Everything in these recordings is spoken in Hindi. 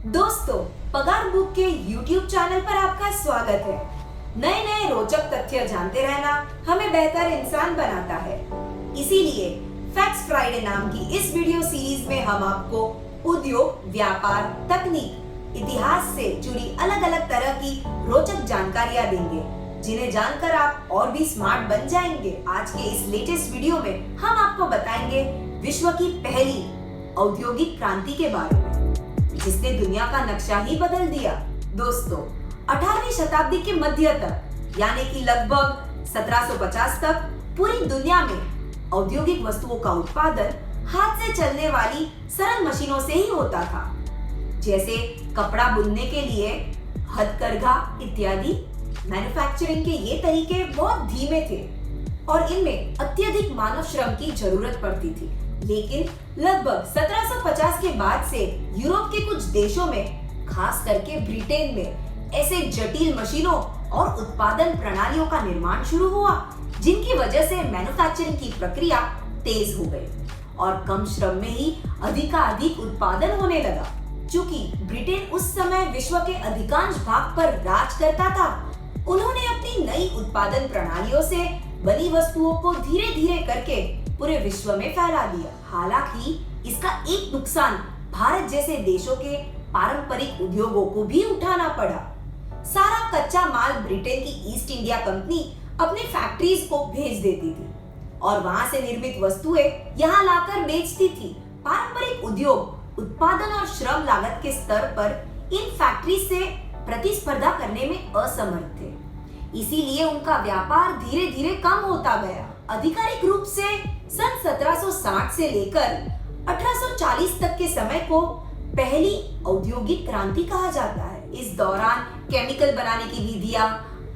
दोस्तों, पगार बुक के YouTube चैनल पर आपका स्वागत है। नए नए रोचक तथ्य जानते रहना हमें बेहतर इंसान बनाता है। इसीलिए फैक्ट्स फ्राइडे नाम की इस वीडियो सीरीज में हम आपको उद्योग, व्यापार, तकनीक, इतिहास से जुड़ी अलग अलग तरह की रोचक जानकारियां देंगे, जिन्हें जानकर आप और भी स्मार्ट बन जाएंगे। आज के इस लेटेस्ट वीडियो में हम आपको बताएंगे विश्व की पहली औद्योगिक क्रांति के बारे में, जिसने दुनिया का नक्शा ही बदल दिया। दोस्तों, 18वीं शताब्दी के मध्य तक यानी कि लगभग 1750 तक पूरी दुनिया में औद्योगिक वस्तुओं का उत्पादन हाथ से चलने वाली सरल मशीनों से ही होता था, जैसे कपड़ा बुनने के लिए हथकरघा इत्यादि। मैन्युफैक्चरिंग के ये तरीके बहुत धीमे थे और इनमें अत्यधिक मानव श्रम की जरूरत पड़ती थी। लेकिन लगभग 1750 के बाद से यूरोप के कुछ देशों में, खास करके ब्रिटेन में, ऐसे जटिल मशीनों और उत्पादन प्रणालियों का निर्माण शुरू हुआ, जिनकी वजह से मैन्युफैक्चरिंग की प्रक्रिया तेज हो गई और कम श्रम में ही अधिकाधिक उत्पादन होने लगा। चूंकि ब्रिटेन उस समय विश्व के अधिकांश भाग पर राज करता था, उन्होंने अपनी नई उत्पादन प्रणालियों से बनी वस्तुओं को धीरे धीरे करके पूरे विश्व में फैला दिया। हालांकि इसका एक नुकसान भारत जैसे देशों के पारंपरिक उद्योगों को भी उठाना पड़ा। सारा कच्चा माल ब्रिटेन की ईस्ट इंडिया कंपनी अपनी फैक्ट्रीज को भेज देती थी और वहां से निर्मित वस्तुएं यहां लाकर बेचती थी। पारंपरिक उद्योग उत्पादन और श्रम लागत के स्तर पर इन फैक्ट्री से प्रतिस्पर्धा करने में असमर्थ थे, इसीलिए उनका व्यापार धीरे धीरे कम होता गया। आधिकारिक रूप से सन 1760 से लेकर 1840 तक के समय को पहली औद्योगिक क्रांति कहा जाता है। इस दौरान केमिकल बनाने की विधियां,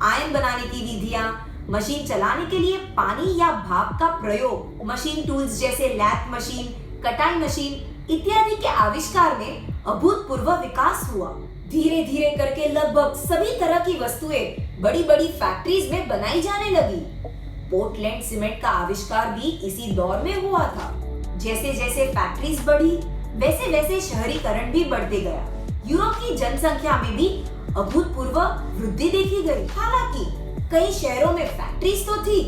आयन बनाने की विधियां, मशीन चलाने के लिए पानी या भाप का प्रयोग, मशीन टूल्स जैसे लैथ मशीन, कटाई मशीन इत्यादि के आविष्कार में अभूतपूर्व विकास हुआ। धीरे धीरे करके लगभग सभी तरह की वस्तुएं बड़ी बड़ी फैक्ट्रीज में बनाई जाने लगी। पोर्टलैंड सीमेंट का आविष्कार भी इसी दौर में हुआ था। जैसे जैसे फैक्ट्रीज बढ़ी, वैसे वैसे शहरीकरण भी बढ़ते गया। यूरोप की जनसंख्या में भी अभूतपूर्व वृद्धि देखी गई। हालांकि कई शहरों में फैक्ट्रीज तो थी,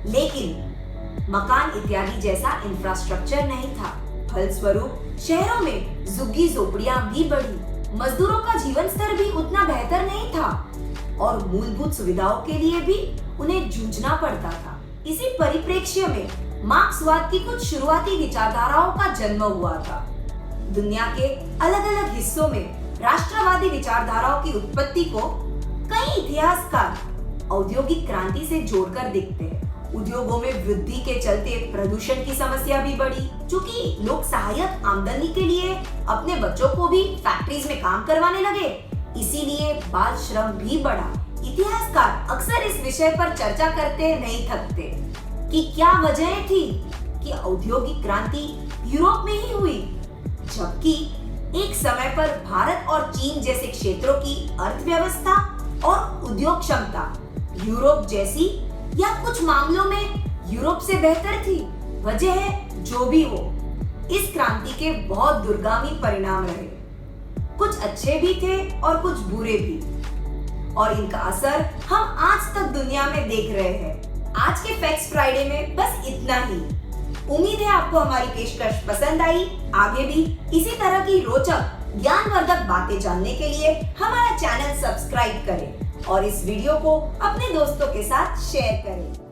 लेकिन मकान इत्यादि जैसा इंफ्रास्ट्रक्चर नहीं था। फलस्वरूप शहरों में झुग्गी झोपड़ियां भी बढ़ी। मजदूरों का जीवन स्तर भी उतना बेहतर नहीं था और मूलभूत सुविधाओं के लिए भी उन्हें जूझना पड़ता था। इसी परिप्रेक्ष्य में मार्क्सवाद की कुछ शुरुआती विचारधाराओं का जन्म हुआ था। दुनिया के अलग अलग हिस्सों में राष्ट्रवादी विचारधाराओं की उत्पत्ति को कई इतिहासकार औद्योगिक क्रांति से जोड़कर देखते हैं। उद्योगों में वृद्धि के चलते प्रदूषण की समस्या भी बढ़ी। चूंकि लोग सहायक आमदनी के लिए अपने बच्चों को भी फैक्ट्रीज में काम करवाने लगे, इसीलिए बाल श्रम भी बढ़ा। इतिहासकार अक्सर इस विषय पर चर्चा करते नहीं थकते कि क्या वजह थी कि औद्योगिक क्रांति यूरोप में ही हुई, जबकि एक समय पर भारत और चीन जैसे क्षेत्रों की अर्थव्यवस्था और उद्योग क्षमता यूरोप जैसी या कुछ मामलों में यूरोप से बेहतर थी। वजह है जो भी हो, इस क्रांति के बहुत दूरगामी परिणाम रहे। कुछ अच्छे भी थे और कुछ बुरे भी, और इनका असर हम आज तक दुनिया में देख रहे हैं। आज के फैक्ट्स फ्राइडे में बस इतना ही। उम्मीद है आपको हमारी पेशकश पसंद आई। आगे भी इसी तरह की रोचक ज्ञानवर्धक बातें जानने के लिए हमारा चैनल सब्सक्राइब करें और इस वीडियो को अपने दोस्तों के साथ शेयर करें।